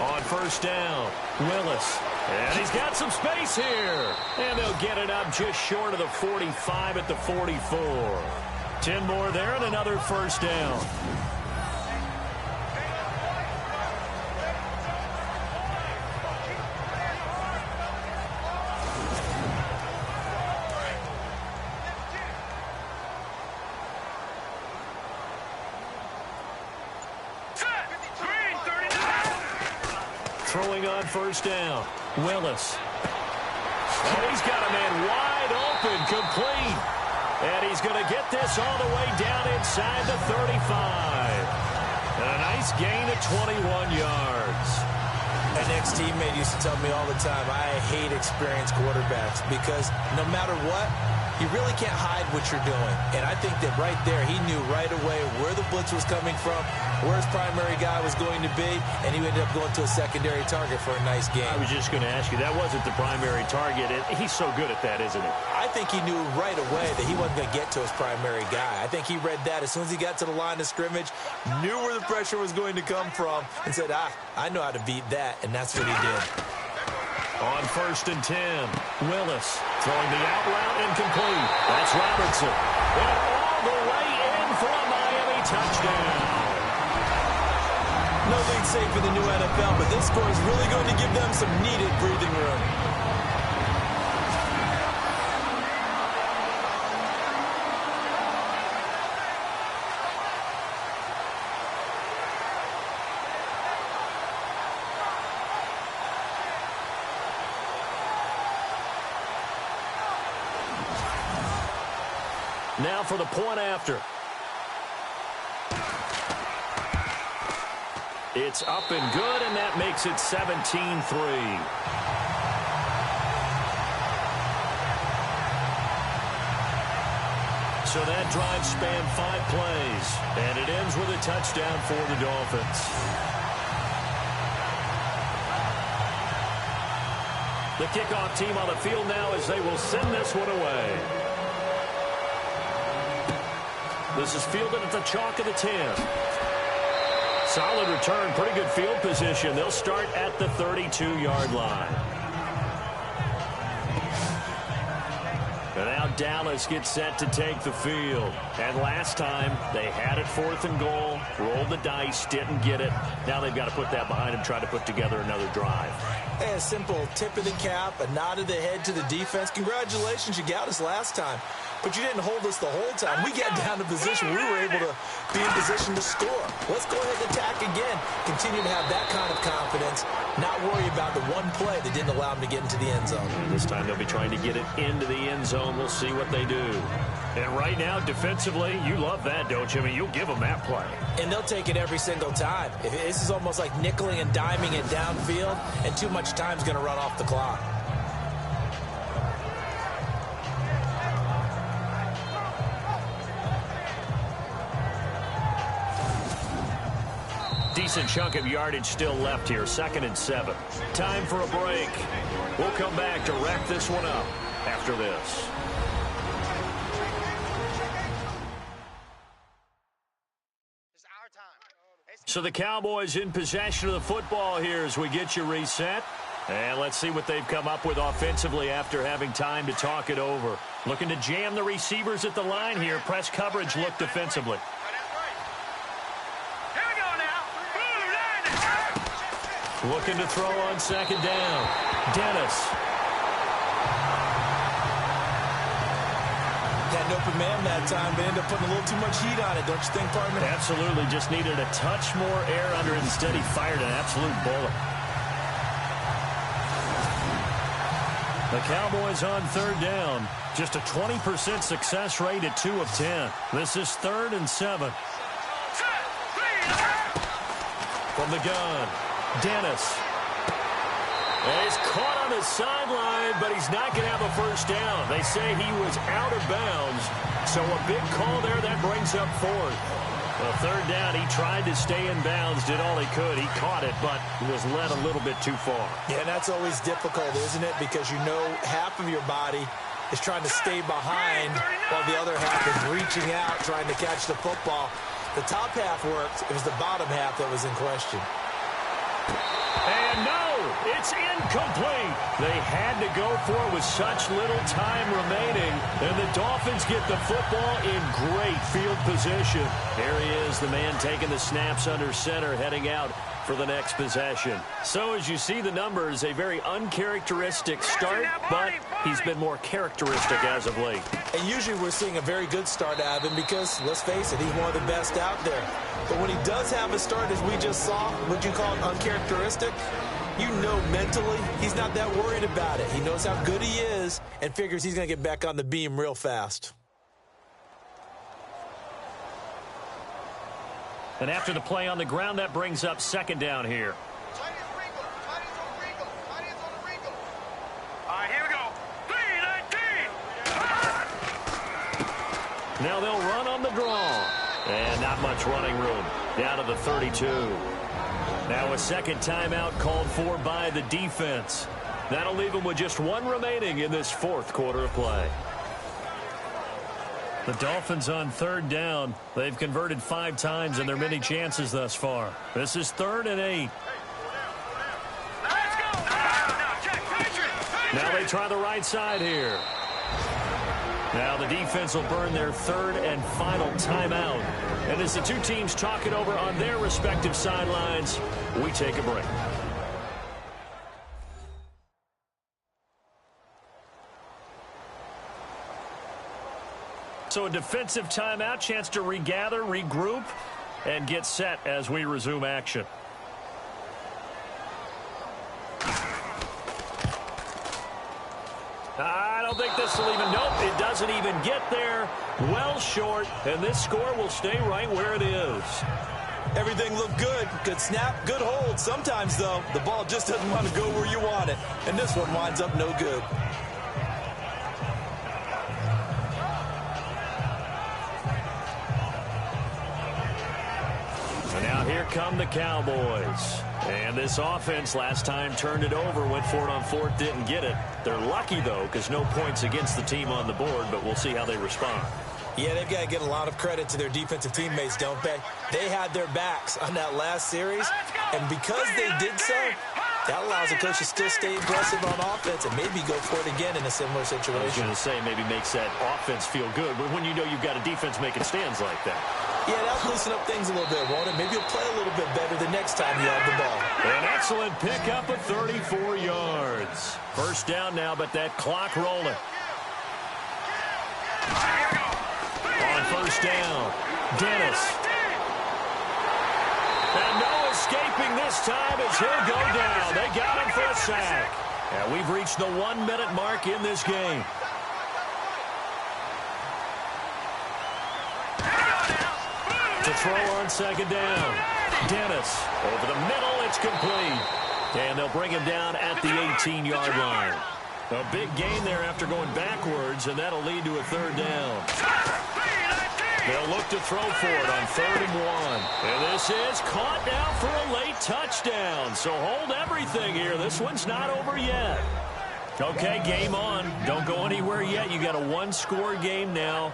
On first down, Willis. And he's got some space here. And they'll get it up just short of the 45 at the 44. 10 more there and another first down. Throwing on first down, Willis. And he's got a man wide open, complete. And he's going to get this all the way down inside the 35. And a nice gain of 21 yards. An ex-teammate used to tell me all the time, I hate experienced quarterbacks because no matter what, you really can't hide what you're doing. And I think that right there, he knew right away where the blitz was coming from, where his primary guy was going to be, and he ended up going to a secondary target for a nice game. I was just going to ask you, that wasn't the primary target. He's so good at that, isn't he? I think he knew right away that he wasn't going to get to his primary guy. I think he read that as soon as he got to the line of scrimmage, knew where the pressure was going to come from, and said, I know how to beat that, and that's what he did. On first and 10, Willis throwing the out route incomplete. That's Robertson. And all the way in for a Miami touchdown. No lead safe in the new NFL, but this score is really going to give them some needed breathing room. Now for the point after. It's up and good, and that makes it 17-3. So that drive spanned 5 plays, and it ends with a touchdown for the Dolphins. The kickoff team on the field now as they will send this one away. This is fielded at the chalk of the 10. Solid return, pretty good field position. They'll start at the 32-yard line. And now Dallas gets set to take the field. And last time, they had it 4th and goal, rolled the dice, didn't get it. Now they've got to put that behind them, try to put together another drive. Hey, a simple tip of the cap, a nod of the head to the defense. Congratulations, you got us last time. But you didn't hold us the whole time. We got down to position. We were able to be in position to score. Let's go ahead and attack again. Continue to have that kind of confidence. Not worry about the one play that didn't allow them to get into the end zone. This time they'll be trying to get it into the end zone. We'll see what they do. And right now, defensively, you love that, don't you? I mean, you'll give them that play. And they'll take it every single time. This is almost like nickeling and diming it downfield, and too much time's going to run off the clock. Decent chunk of yardage still left here. 2nd and 7. Time for a break. We'll come back to wrap this one up after this. So the Cowboys in possession of the football here as we get you reset. And let's see what they've come up with offensively after having time to talk it over. Looking to jam the receivers at the line here. Press coverage look defensively. Looking to throw on 2nd down. Dennis. Had an open man that time, but ended up putting a little too much heat on it, don't you think, partner? Absolutely. Just needed a touch more air under it. Instead, he fired an absolute bullet. The Cowboys on 3rd down. Just a 20% success rate at 2 of 10. This is 3rd and 7. From the gun. Dennis. And he's caught on the sideline, but he's not going to have a first down. They say he was out of bounds. So a big call there. That brings up 4th. Well, 3rd down, he tried to stay in bounds, did all he could. He caught it, but was led a little bit too far. Yeah, and that's always difficult, isn't it? Because you know half of your body is trying to stay behind while the other half is reaching out, trying to catch the football. The top half worked. It was the bottom half that was in question. And no, it's incomplete. They had to go for it with such little time remaining. And the Dolphins get the football in great field position. There he is, the man taking the snaps under center, heading out for the next possession. So as you see the numbers, a very uncharacteristic start, but he's been more characteristic as of late. And usually we're seeing a very good start out of him because, let's face it, he's one of the best out there. But when he does have a start, as we just saw, would you call it uncharacteristic? You know mentally he's not that worried about it. He knows how good he is and figures he's going to get back on the beam real fast. And after the play on the ground, that brings up 2nd down here. All right, here we go. 3-19. Now they'll run on the draw. And not much running room. Down to the 32. Now a 2nd timeout called for by the defense. That'll leave them with just 1 remaining in this 4th quarter of play. The Dolphins on 3rd down. They've converted 5 times in their many chances thus far. This is 3rd and 8. Let's go. Now check. Now they try the right side here. Now the defense will burn their 3rd and final timeout. And as the two teams talk it over on their respective sidelines, we take a break. So a defensive timeout, chance to regather, regroup, and get set as we resume action. don't think this will even, nope, it doesn't even get there. Well short, and this score will stay right where it is. Everything looked good. Good snap, good hold. Sometimes, though, the ball just doesn't want to go where you want it. And this one winds up no good. And now here come the Cowboys. And this offense last time turned it over, went for it on fourth, didn't get it. They're lucky, though, because no points against the team on the board, but we'll see how they respond. Yeah, they've got to give a lot of credit to their defensive teammates, don't they? They had their backs on that last series, and because they did so, that allows the coach to still stay aggressive on offense and maybe go for it again in a similar situation. I was going to say maybe makes that offense feel good, but when you know you've got a defense making stands like that. Yeah, that'll loosen up things a little bit, won't it? Maybe you'll play a little bit better the next time you have the ball. An excellent pickup of 34 yards. First down now, but that clock rolling. On first down, Dennis. And no escaping this time as he'll go down. They got him for a sack. And we've reached the 1-minute mark in this game. To throw on second down. Dennis over the middle. It's complete. And they'll bring him down at the 18-yard line. A big gain there after going backwards, and that'll lead to a third down. They'll look to throw for it on 3rd and 1. And this is caught now for a late touchdown. So hold everything here. This one's not over yet. Okay, game on. Don't go anywhere yet. You got a one-score game now.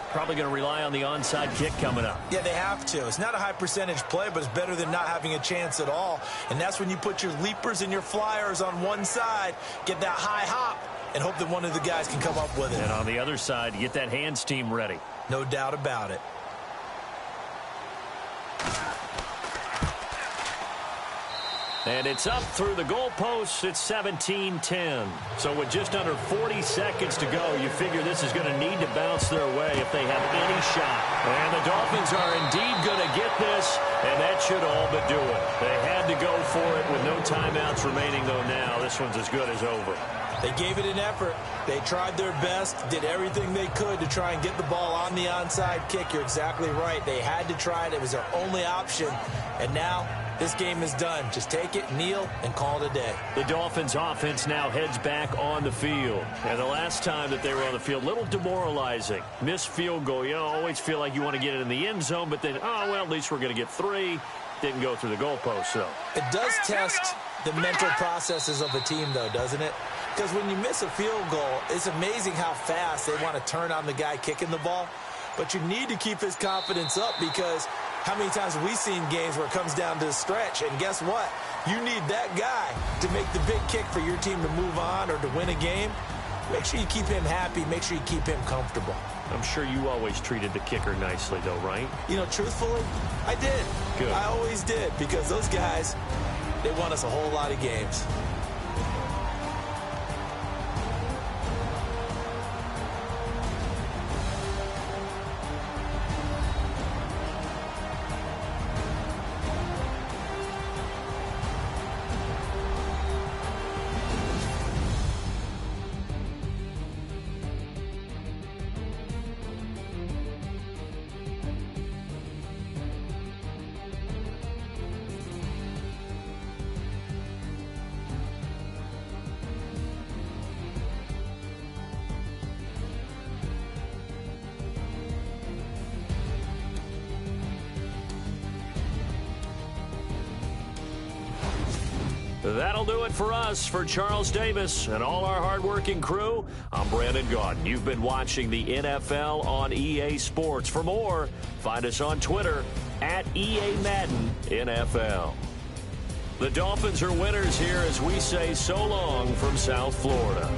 Probably going to rely on the onside kick coming up. Yeah, they have to. It's not a high percentage play, but it's better than not having a chance at all. And that's when you put your leapers and your flyers on one side, get that high hop, and hope that one of the guys can come up with it. And on the other side, get that hands team ready. No doubt about it. And it's up through the goalposts. It's 17-10. So with just under 40 seconds to go, you figure this is going to need to bounce their way if they have any shot. And the Dolphins are indeed going to get this, and that should all but do it. They had to go for it with no timeouts remaining, though now this one's as good as over. They gave it an effort. They tried their best, did everything they could to try and get the ball on the onside kick. You're exactly right. They had to try it. It was their only option. And now this game is done. Just take it, kneel, and call it a day. The Dolphins offense now heads back on the field. And the last time that they were on the field, a little demoralizing. Missed field goal. You always feel like you want to get it in the end zone, but then, oh, well, at least we're going to get 3. Didn't go through the goalpost, though. It does test the mental processes of a team, though, doesn't it? Because when you miss a field goal, it's amazing how fast they want to turn on the guy kicking the ball. But you need to keep his confidence up, because how many times have we seen games where it comes down to the stretch? And guess what? You need that guy to make the big kick for your team to move on or to win a game. Make sure you keep him happy. Make sure you keep him comfortable. I'm sure you always treated the kicker nicely, though, right? You know, truthfully, I did. Good. I always did, because those guys, they won us a whole lot of games. That'll do it for us. For Charles Davis and all our hardworking crew, I'm Brandon Gaudin. You've been watching the NFL on EA Sports. For more, find us on Twitter at EA Madden NFL. The Dolphins are winners here as we say so long from South Florida.